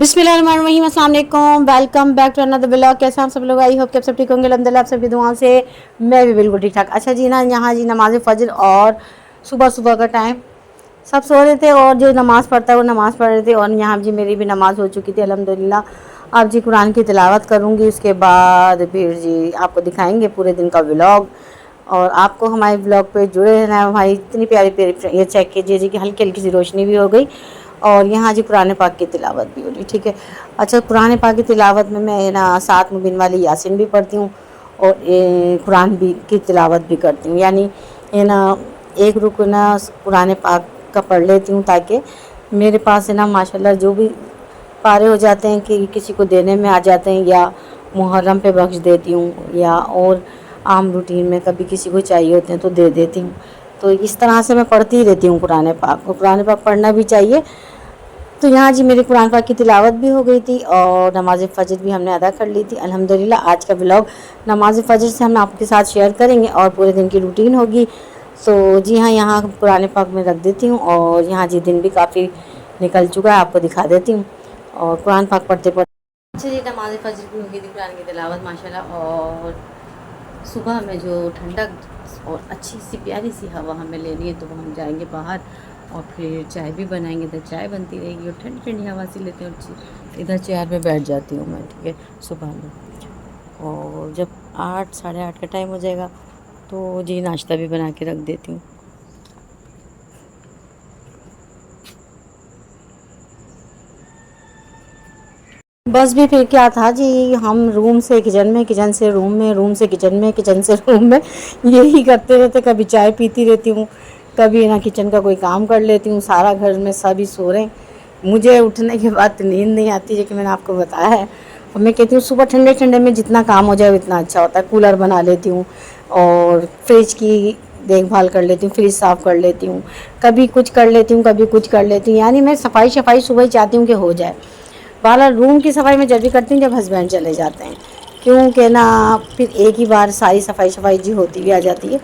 बिस्मिल्लाहिर्रहमानिर्रहीम, अस्सलाम वालेकुम, welcome back to another blog. कैसे आप सब लोग? आई होप कि आप सब ठीक होंगे। अल्हम्दुलिल्लाह आप सबकी दुआओं से मैं भी बिल्कुल ठीक ठाक। अच्छा जी ना, यहाँ जी नमाज फ़जर और सुबह सुबह का टाइम सब सो रहे थे और जो नमाज़ पढ़ता है वो नमाज़ पढ़ रहे थे और यहाँ जी मेरी भी नमाज़ हो चुकी थी अल्हम्दुलिल्लाह। अब जी कुरान की तिलावत करूँगी, उसके बाद फिर जी आपको दिखाएंगे पूरे दिन का व्लॉग। और आपको हमारे ब्लॉग पे जुड़े रहना है भाई। इतनी प्यारी प्यारी ये चेक कीजिए जी कि हल्की हल्की सी रोशनी भी हो गई और यहाँ जी कुरान पाक की तिलावत भी हो रही। ठीक है। अच्छा, कुरान पाक की तिलावत में मैं ना 7 मुबिन वाली यासिन भी पढ़ती हूँ और कुरान भी की तिलावत भी करती हूँ। यानी ये ना एक रुकू ना कुरान पाक का पढ़ लेती हूँ ताकि मेरे पास है ना माशाल्लाह जो भी पारे हो जाते हैं कि किसी को देने में आ जाते हैं, या मुहर्रम पे बख्श देती हूँ, या और आम रूटीन में कभी किसी को चाहिए होते हैं तो दे देती हूँ। तो इस तरह से मैं पढ़ती रहती हूँ कुरान पाक को। कुरान पाक पढ़ना भी चाहिए। तो यहाँ जी मेरी कुरान पाक की तिलावत भी हो गई थी और नमाज फ़जर भी हमने अदा कर ली थी अल्हम्दुलिल्लाह। आज का ब्लॉग नमाज फ़जर से हम आपके साथ शेयर करेंगे और पूरे दिन की रूटीन होगी। तो जी हाँ, यहाँ कुरान पाक में रख देती हूँ और यहाँ जी दिन भी काफ़ी निकल चुका है, आपको दिखा देती हूँ। और कुरान पाक पढ़ते पढ़ते अच्छा जी नमाज फ़जर भी हो गई थी, कुरान की तिलावत माशाल्लाह। और सुबह में जो ठंडक और अच्छी सी प्यारी सी हवा हमें लेनी है तो हम जाएंगे बाहर और फिर चाय भी बनाएंगे। तो चाय बनती रहेगी और ठंडी ठंडी हवा सी लेते हैं और इधर चेयर पे बैठ जाती हूँ मैं। ठीक है, सुबह में। और जब 8 साढ़े 8 का टाइम हो जाएगा तो जी नाश्ता भी बना के रख देती हूँ। बस भी फिर क्या था जी, हम रूम से किचन में, किचन से रूम में, रूम से किचन में, किचन से रूम में यही करते रहते। कभी चाय पीती रहती हूँ, कभी ना किचन का कोई काम कर लेती हूँ। सारा घर में सभी सो रहे हैं, मुझे उठने के बाद तो नींद नहीं आती, जैसे कि मैंने आपको बताया है। और मैं कहती हूँ सुबह ठंडे ठंडे में जितना काम हो जाए उतना अच्छा होता है। कूलर बना लेती हूँ और फ्रिज की देखभाल कर लेती हूँ, फ्रिज साफ़ कर लेती हूँ, कभी कुछ कर लेती हूँ, कभी कुछ कर लेती हूँ। यानी मैं सफाई सफाई सुबह ही चाहती हूँ कि हो जाए। बाहर रूम की सफाई मैं जब भी करती हूँ जब हस्बैंड चले जाते हैं, क्योंकि ना फिर एक ही बार सारी सफाई सफाई जी होती भी आ जाती है।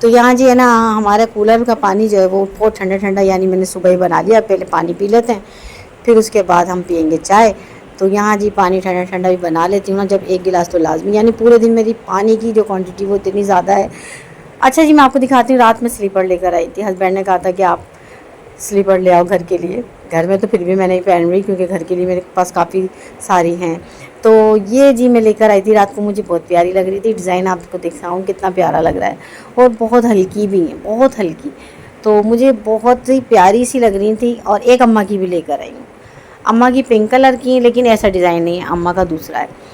तो यहाँ जी है ना हमारे कूलर का पानी जो है वो बहुत ठंडा ठंडा, यानी मैंने सुबह ही बना लिया। पहले पानी पी लेते हैं, फिर उसके बाद हम पियेंगे चाय। तो यहाँ जी पानी ठंडा ठंडा भी बना लेती हूँ ना, जब एक गिलास तो लाजमी। यानी पूरे दिन मेरी पानी की जो क्वांटिटी वो इतनी ज़्यादा है। अच्छा जी, मैं आपको दिखाती हूँ। रात में स्लीपर लेकर आई थी, हस्बैंड ने कहा था कि आप स्लीपर ले आओ घर के लिए। घर में तो फिर भी मैं नहीं पहन रही क्योंकि घर के लिए मेरे पास काफ़ी सारी हैं। तो ये जी मैं लेकर आई थी रात को, मुझे बहुत प्यारी लग रही थी। डिज़ाइन आपको दिखाऊँ कितना प्यारा लग रहा है और बहुत हल्की भी है, बहुत हल्की। तो मुझे बहुत ही प्यारी सी लग रही थी। और एक अम्मा की भी लेकर आई हूँ। अम्मा की पिंक कलर की है लेकिन ऐसा डिज़ाइन नहीं है, अम्मा का दूसरा है।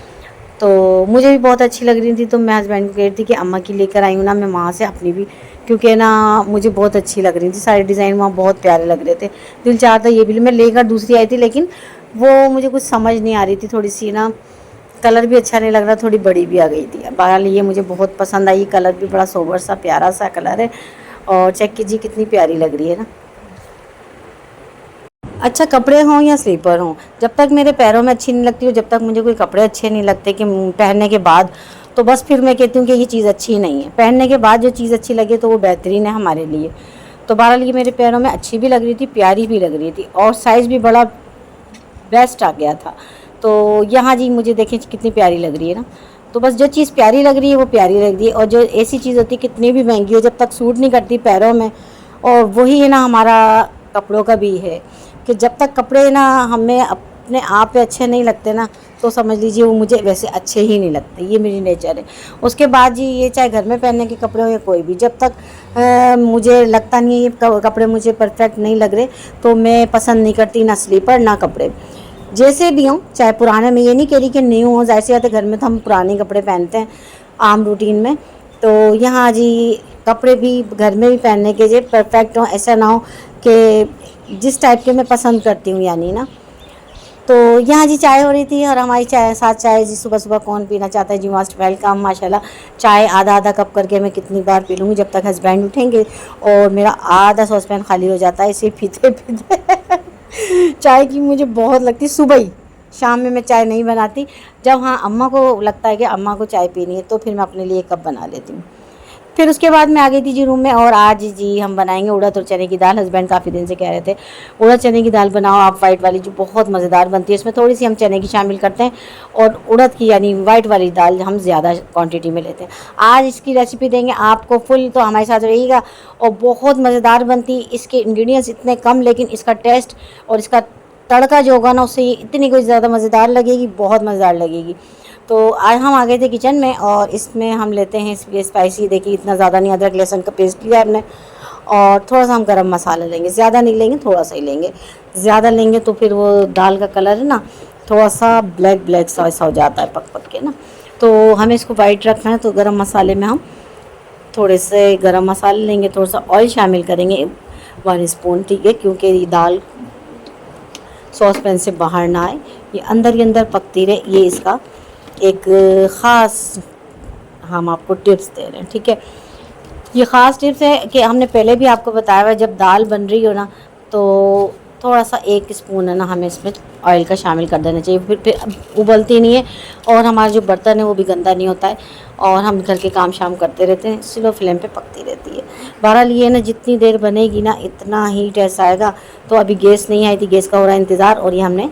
तो मुझे भी बहुत अच्छी लग रही थी, तो मैं हस्बैंड को कह रही थी कि अम्मा की लेकर आई हूँ ना मैं वहाँ से अपनी भी, क्योंकि ना मुझे बहुत अच्छी लग रही थी। सारे डिज़ाइन वहाँ बहुत प्यारे लग रहे थे। दिल चाहता ये भी मैं लेकर दूसरी आई थी, लेकिन वो मुझे कुछ समझ नहीं आ रही थी। थोड़ी सी ना कलर भी अच्छा नहीं लग रहा, थोड़ी बड़ी भी आ गई थी। बहरहाल ये मुझे बहुत पसंद आई। कलर भी बड़ा सोबर सा प्यारा सा कलर है और चेक कीजिए कितनी प्यारी लग रही है ना। अच्छा, कपड़े हों या स्लीपर हों, जब तक मेरे पैरों में अच्छी नहीं लगती हो, जब तक मुझे कोई कपड़े अच्छे नहीं लगते कि पहनने के बाद, तो बस फिर मैं कहती हूँ कि ये चीज़ अच्छी नहीं है। पहनने के बाद जो चीज़ अच्छी लगे तो वो बेहतरीन है हमारे लिए। तो बहरहाल ये मेरे पैरों में अच्छी भी लग रही थी, प्यारी भी लग रही थी और साइज़ भी बड़ा बेस्ट आ गया था। तो यहाँ जी मुझे देखें कितनी प्यारी लग रही है ना। तो बस जो चीज़ प्यारी लग रही है वो प्यारी लग रही है। और जो ऐसी चीज़ होती है कितनी भी महंगी हो, जब तक सूट नहीं करती पैरों में, और वही है ना हमारा कपड़ों का भी है कि जब तक कपड़े ना हमें अपने आप पे अच्छे नहीं लगते ना, तो समझ लीजिए वो मुझे वैसे अच्छे ही नहीं लगते। ये मेरी नेचर है। उसके बाद जी ये चाहे घर में पहनने के कपड़े हो या कोई भी, जब तक मुझे लगता नहीं है ये कपड़े मुझे परफेक्ट नहीं लग रहे, तो मैं पसंद नहीं करती ना स्लीपर ना कपड़े, जैसे भी हों। चाहे पुराने, में ये नहीं कह रही कि न्यू हो, जाहिर सी बात है घर में तो हम पुराने कपड़े पहनते हैं आम रूटीन में। तो यहाँ जी कपड़े भी घर में भी पहनने के लिए परफेक्ट हों, ऐसा ना हो कि जिस टाइप के मैं पसंद करती हूँ यानी ना। तो यहाँ जी चाय हो रही थी और हमारी चाय साथ चाय जी सुबह सुबह कौन पीना चाहता है जी, मोस्ट वेलकम माशाल्लाह। चाय आधा आधा कप करके मैं कितनी बार पी लूँगी जब तक हस्बैंड उठेंगे, और मेरा आधा सॉसपैन खाली हो जाता है इसे पीते पीते चाय की मुझे बहुत लगती सुबह ही। शाम में मैं चाय नहीं बनाती। जब हाँ अम्मा को लगता है कि अम्मा को चाय पीनी है तो फिर मैं अपने लिए एक कप बना लेती हूँ। फिर उसके बाद मैं आ गई थी जी रूम में, और आज जी हम बनाएंगे उड़द और चने की दाल। हस्बैंड काफ़ी दिन से कह रहे थे उड़द चने की दाल बनाओ आप, वाइट वाली, जो बहुत मज़ेदार बनती है। इसमें थोड़ी सी हम चने की शामिल करते हैं, और उड़द की यानी वाइट वाली दाल हम ज़्यादा क्वांटिटी में लेते हैं। आज इसकी रेसिपी देंगे आपको फुल, तो हमारे साथ रहिएगा। और बहुत मज़ेदार बनती, इसके इंग्रेडिएंट्स इतने कम, लेकिन इसका टेस्ट और इसका तड़का जो होगा ना, उससे ये इतनी कुछ ज़्यादा मज़ेदार लगेगी, बहुत मज़ेदार लगेगी। तो आज हम आ गए थे किचन में, और इसमें हम लेते हैं इसलिए स्पाइसी, देखिए इतना ज़्यादा नहीं, अदरक लहसुन का पेस्ट लिया हमने, और थोड़ा सा हम गरम मसाला लेंगे, ज़्यादा नहीं लेंगे, थोड़ा सा ही लेंगे। ज़्यादा लेंगे तो फिर वो दाल का कलर है ना थोड़ा सा ब्लैक ब्लैक सा ऐसा हो जाता है पक पक के ना, तो हमें इसको वाइट रखना है। तो गरम मसाले में हम थोड़े से गरम मसाले लेंगे, थोड़ा सा ऑयल शामिल करेंगे 1 स्पून, ठीक है, क्योंकि ये दाल सॉस पैन से बाहर ना आए, ये अंदर ही अंदर पकती रहे। ये इसका एक ख़ास हम आपको टिप्स दे रहे हैं, ठीक है। ये ख़ास टिप्स है कि हमने पहले भी आपको बताया हुआ है, जब दाल बन रही हो ना तो थोड़ा सा 1 स्पून है ना हमें इसमें ऑयल का शामिल कर देना चाहिए, फिर उबलती नहीं है, और हमारा जो बर्तन है वो भी गंदा नहीं होता है, और हम घर के काम शाम करते रहते हैं, स्लो फ्लेम पे पकती रहती है। बहरहाल ये ना जितनी देर बनेगी ना इतना ही टेस्ट आएगा। तो अभी गैस नहीं आई थी, गैस का हो रहा है इंतज़ार, और ये हमने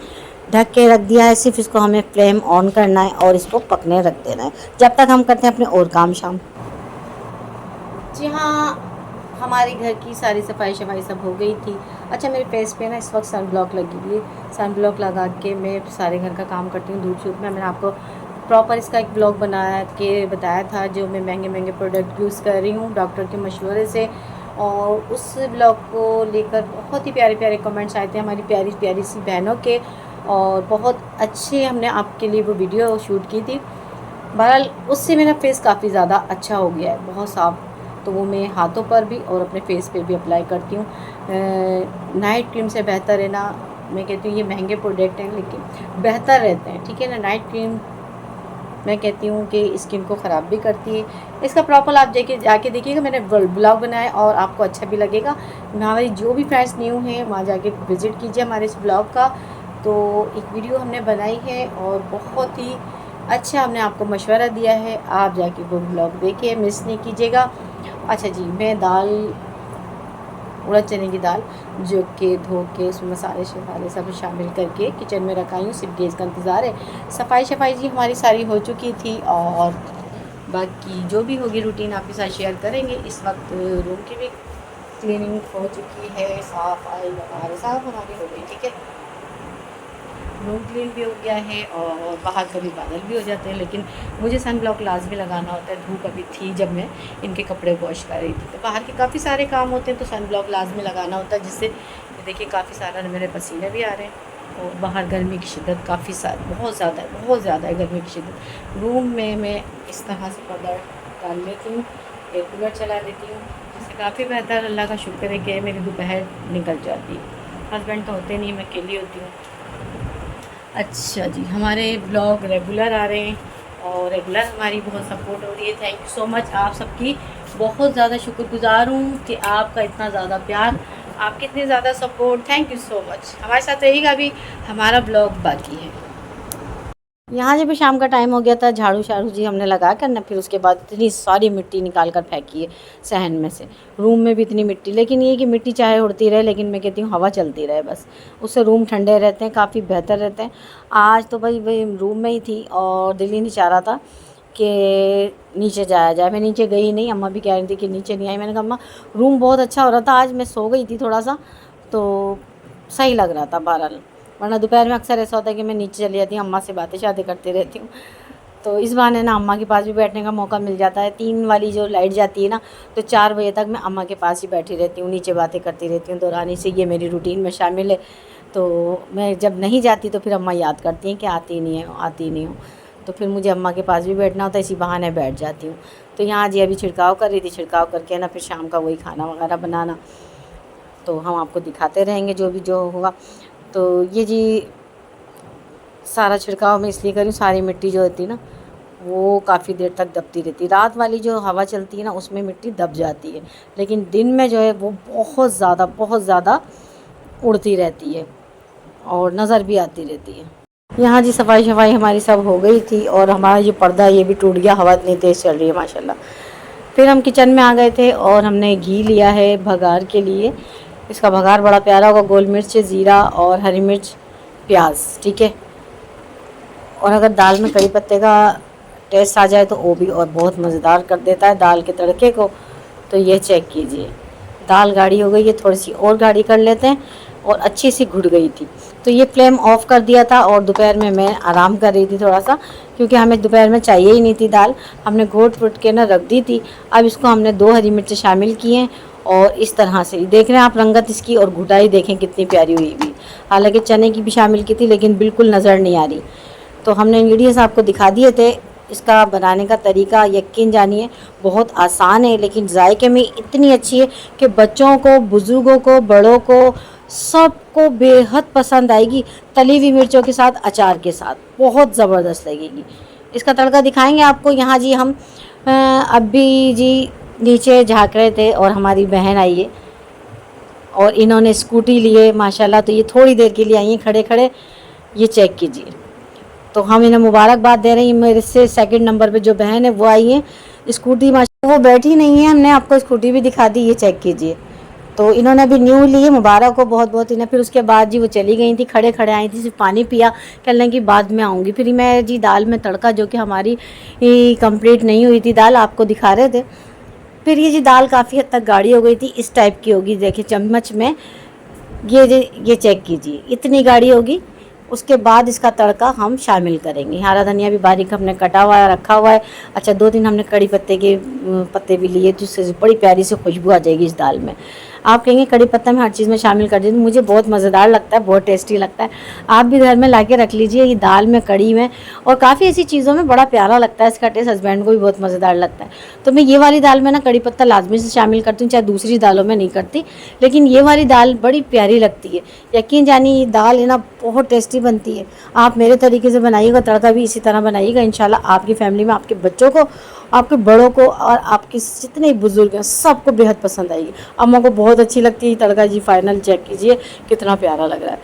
ढक के रख दिया है। सिर्फ इसको हमें फ्लेम ऑन करना है और इसको पकने रख देना है, जब तक हम करते हैं अपने और काम शाम। जी हाँ, हमारे घर की सारी सफाई शफाई सब हो गई थी। अच्छा, मेरे फेस पे ना इस वक्त सन ब्लॉक लगी हुई है, सन ब्लॉक लगा के मैं सारे घर का काम करती हूँ धूप शूप में। मैंने आपको प्रॉपर इसका एक ब्लॉग बनाया के बताया था, जो मैं महंगे महंगे प्रोडक्ट यूज़ कर रही हूँ डॉक्टर के मशवरे से, और उस ब्लॉग को लेकर बहुत ही प्यारे प्यारे कमेंट्स आए थे हमारी प्यारी प्यारी सी बहनों के, और बहुत अच्छे हमने आपके लिए वो वीडियो शूट की थी। बहरहाल उससे मेरा फेस काफ़ी ज़्यादा अच्छा हो गया है, बहुत साफ़। तो वो मैं हाथों पर भी और अपने फेस पे भी अप्लाई करती हूँ। नाइट क्रीम से बेहतर है ना, मैं कहती हूँ ये महंगे प्रोडक्ट हैं लेकिन बेहतर रहते हैं, ठीक है ना। नाइट क्रीम मैं कहती हूँ कि स्किन को ख़राब भी करती है। इसका प्रॉपर आप जाके देखिएगा, मैंने ब्लॉग बनाया और आपको अच्छा भी लगेगा। हमारी जो भी फ्रेंड्स न्यू हैं वहाँ जाके विज़िट कीजिए हमारे इस ब्लॉग का। तो एक वीडियो हमने बनाई है और बहुत ही अच्छा हमने आपको मशवरा दिया है, आप जाके वो ब्लॉग देखिए, मिस नहीं कीजिएगा। अच्छा जी, मैं दाल उड़द चने की दाल जो कि धो के उसमें मसाले शसाले सब शामिल करके किचन में रखाई हूँ, सिर्फ गैस का इंतज़ार है। सफाई शफाई जी हमारी सारी हो चुकी थी, और बाकी जो भी होगी रूटीन आपके साथ शेयर करेंगे। इस वक्त रूम की भी क्लीनिंग हो चुकी है, सफाई हमारी हो गई, ठीक है। रूम क्लीन भी हो गया है, और बाहर कभी बादल भी हो जाते हैं, लेकिन मुझे सन ब्लॉक लाजमी लगाना होता है। धूप अभी थी जब मैं इनके कपड़े वॉश कर रही थी, तो बाहर के काफ़ी सारे काम होते हैं तो सन ब्लॉक लाजमी लगाना होता है, जिससे देखिए काफ़ी सारा मेरे पसीने भी आ रहे हैं। और बाहर गर्मी की शिद्दत काफ़ी बहुत ज़्यादा है गर्मी की शिद्दत। रूम में मैं इस तरह से पर्दा डाल लेती हूँ, एयर कूलर चला देती हूँ, जिससे काफ़ी बेहतर, अल्लाह का शुक्र है कि मेरी दोपहर निकल जाती है। हस्बैंड तो होते नहीं, मैं अकेली होती हूँ। अच्छा जी, हमारे ब्लॉग रेगुलर आ रहे हैं और रेगुलर हमारी बहुत सपोर्ट हो रही है। थैंक यू सो मच, आप सबकी बहुत ज़्यादा शुक्रगुजार हूँ कि आपका इतना ज़्यादा प्यार, आपकी इतनी ज़्यादा support, thank you so much. हमारे साथ रहिएगा, अभी हमारा ब्लॉग बाकी है। यहाँ जब भी शाम का टाइम हो गया था, झाड़ू शाड़ू जी हमने लगा कर ना, फिर उसके बाद इतनी सारी मिट्टी निकाल कर फेंकी है सहन में से। रूम में भी इतनी मिट्टी, लेकिन ये कि मिट्टी चाहे उड़ती रहे, लेकिन मैं कहती हूँ हवा चलती रहे बस, उससे रूम ठंडे रहते हैं, काफ़ी बेहतर रहते हैं। आज तो भाई रूम में ही थी और दिल ही नहीं चाह रहा था कि नीचे जाया जाए। मैं नीचे गई नहीं, अम्मा भी कह रही थी कि नीचे नहीं आई। मैंने कहा अम्मा रूम बहुत अच्छा हो रहा था, आज मैं सो गई थी थोड़ा सा, तो सही लग रहा था बहरहाल। वरना दोपहर में अक्सर ऐसा होता है कि मैं नीचे चली जाती हूँ, अम्मा से बातें शातें करती रहती हूँ। तो इस बहाने ना अम्मा के पास भी बैठने का मौका मिल जाता है। 3 वाली जो लाइट जाती है ना, तो 4 बजे तक मैं अम्मा के पास ही बैठी रहती हूँ, नीचे बातें करती रहती हूँ दौरानी से। ये मेरी रूटीन में शामिल है। तो मैं जब नहीं जाती तो फिर अम्मा याद करती हैं कि आती नहीं हो, तो फिर मुझे अम्मा के पास भी बैठना होता है, इसी बहाने बैठ जाती हूँ। तो यहाँ जी अभी छिड़काव कर रही थी, छिड़काव करके ना फिर शाम का वही खाना वगैरह बनाना, तो हम आपको दिखाते रहेंगे जो होगा। तो ये जी सारा छिड़काव मैं इसलिए करूँ, सारी मिट्टी जो होती है ना वो काफ़ी देर तक दबती रहती है। रात वाली जो हवा चलती है ना उसमें मिट्टी दब जाती है, लेकिन दिन में जो है वो बहुत ज़्यादा उड़ती रहती है और नज़र भी आती रहती है। यहाँ जी सफाई शफाई हमारी सब हो गई थी, और हमारा ये पर्दा ये भी टूट गया, हवा इतनी तेज़ चल रही है माशाल्लाह। फिर हम किचन में आ गए थे और हमने घी लिया है भगार के लिए। इसका भगार बड़ा प्यारा होगा, गोल मिर्च, ज़ीरा और हरी मिर्च, प्याज, ठीक है। और अगर दाल में कड़ी पत्ते का टेस्ट आ जाए तो वो भी और बहुत मज़ेदार कर देता है दाल के तड़के को। तो ये चेक कीजिए, दाल गाढ़ी हो गई है, थोड़ी सी और गाढ़ी कर लेते हैं, और अच्छी सी घुट गई थी। तो ये फ्लेम ऑफ कर दिया था और दोपहर में मैं आराम कर रही थी थोड़ा सा, क्योंकि हमें दोपहर में चाहिए ही नहीं थी दाल, हमने घोट फुट के ना रख दी थी। अब इसको हमने 2 हरी मिर्च शामिल की हैं और इस तरह से देख रहे हैं आप रंगत इसकी, और घुटाई देखें कितनी प्यारी हुई हुई। हालांकि चने की भी शामिल की थी लेकिन बिल्कुल नज़र नहीं आ रही। तो हमने इंग्रेडिएंट्स आपको दिखा दिए थे। इसका बनाने का तरीका यकीन जानिए बहुत आसान है, लेकिन जायके में इतनी अच्छी है कि बच्चों को, बुज़ुर्गों को, बड़ों को, सबको बेहद पसंद आएगी। तली हुई मिर्चों के साथ, अचार के साथ बहुत ज़बरदस्त लगेगी। इसका तड़का दिखाएंगे आपको। यहाँ जी हम अभी जी नीचे झाँक रहे थे और हमारी बहन आई है और इन्होंने स्कूटी लिए माशाल्लाह। तो ये थोड़ी देर के लिए आई हैं खड़े खड़े, ये चेक कीजिए। तो हम इन्हें मुबारकबाद दे रहे हैं। मेरे से सेकंड नंबर पे जो बहन है वो आई है स्कूटी, माशाल्लाह वो बैठी नहीं है, हमने आपको स्कूटी भी दिखा दी, ये चेक कीजिए। तो इन्होंने अभी न्यू ली है, मुबारक हो बहुत बहुत इन्हें। फिर उसके बाद जी वो चली गई थी, खड़े खड़े आई थी, सिर्फ पानी पिया, कहने की बाद में आऊँगी। फिर मैं जी दाल में तड़का, जो कि हमारी कंप्लीट नहीं हुई थी दाल, आपको दिखा रहे थे। फिर ये जी दाल काफ़ी हद तक गाढ़ी हो गई थी, इस टाइप की होगी, देखिए चम्मच में ये चेक कीजिए, इतनी गाढ़ी होगी। उसके बाद इसका तड़का हम शामिल करेंगे। हरा धनिया भी बारीक हमने कटा हुआ है, रखा हुआ है। अच्छा 2-3 हमने कड़ी पत्ते के पत्ते भी लिए, जिससे बड़ी प्यारी सी खुशबू आ जाएगी इस दाल में। आप कहेंगे कड़ी पत्ता मैं हर चीज़ में शामिल कर देती हूँ, मुझे बहुत मज़ेदार लगता है, बहुत टेस्टी लगता है। आप भी घर में ला के रख लीजिए, ये दाल में, कड़ी में और काफ़ी ऐसी चीज़ों में बड़ा प्यारा लगता है इसका टेस्ट। हस्बैंड को भी बहुत मज़ेदार लगता है। तो मैं ये वाली दाल में ना कड़ी पत्ता लाजमी से शामिल करती हूँ, चाहे दूसरी दालों में नहीं करती, लेकिन ये वाली दाल बड़ी प्यारी लगती है। यकीन जानिए ये दाल है ना बहुत टेस्टी बनती है। आप मेरे तरीके से बनाइएगा, तड़का भी इसी तरह बनाइएगा, इंशाल्लाह आपकी फैमिली में आपके बच्चों को, आपके बड़ों को और आपके जितने बुजुर्ग हैं सबको बेहद पसंद आएगी। अम्मा को बहुत अच्छी लगती है तड़का जी। फाइनल चेक कीजिए कितना प्यारा लग रहा है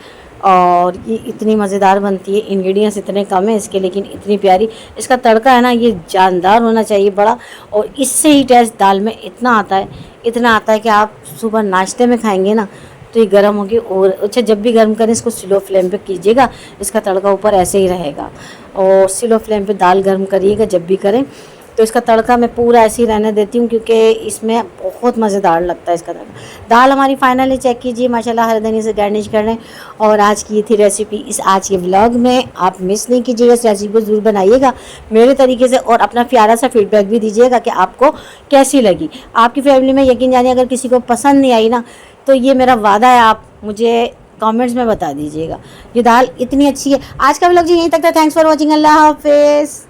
और ये इतनी मज़ेदार बनती है। इंग्रेडिएंट्स इतने कम है इसके, लेकिन इतनी प्यारी। इसका तड़का है ना ये जानदार होना चाहिए बड़ा, और इससे ही टेस्ट दाल में इतना आता है, इतना आता है कि आप सुबह नाश्ते में खाएंगे ना तो ये गर्म होगी। और अच्छा जब भी गर्म करें इसको स्लो फ्लेम पे कीजिएगा, इसका तड़का ऊपर ऐसे ही रहेगा। और स्लो फ्लेम पे दाल गर्म करिएगा जब भी करें। तो इसका तड़का मैं पूरा ऐसे ही रहने देती हूँ, क्योंकि इसमें बहुत मज़ेदार लगता है इसका तड़का। दाल हमारी फाइनली चेक कीजिए, माशाल्लाह हरे धनिया से गार्निश कर रहे हैं। और आज की ये थी रेसिपी इस आज के व्लॉग में। आप मिस नहीं कीजिएगा, इस रेसिपी को ज़रूर बनाइएगा मेरे तरीके से, और अपना प्यारा सा फीडबैक भी दीजिएगा कि आपको कैसी लगी। आपकी फैमिली में यकीन जानिए अगर किसी को पसंद नहीं आई ना, तो ये मेरा वादा है, आप मुझे कमेंट्स में बता दीजिएगा। ये दाल इतनी अच्छी है। आज का व्लॉग जी यहीं तक था। Thanks for watching. अल्लाह हाफिज़।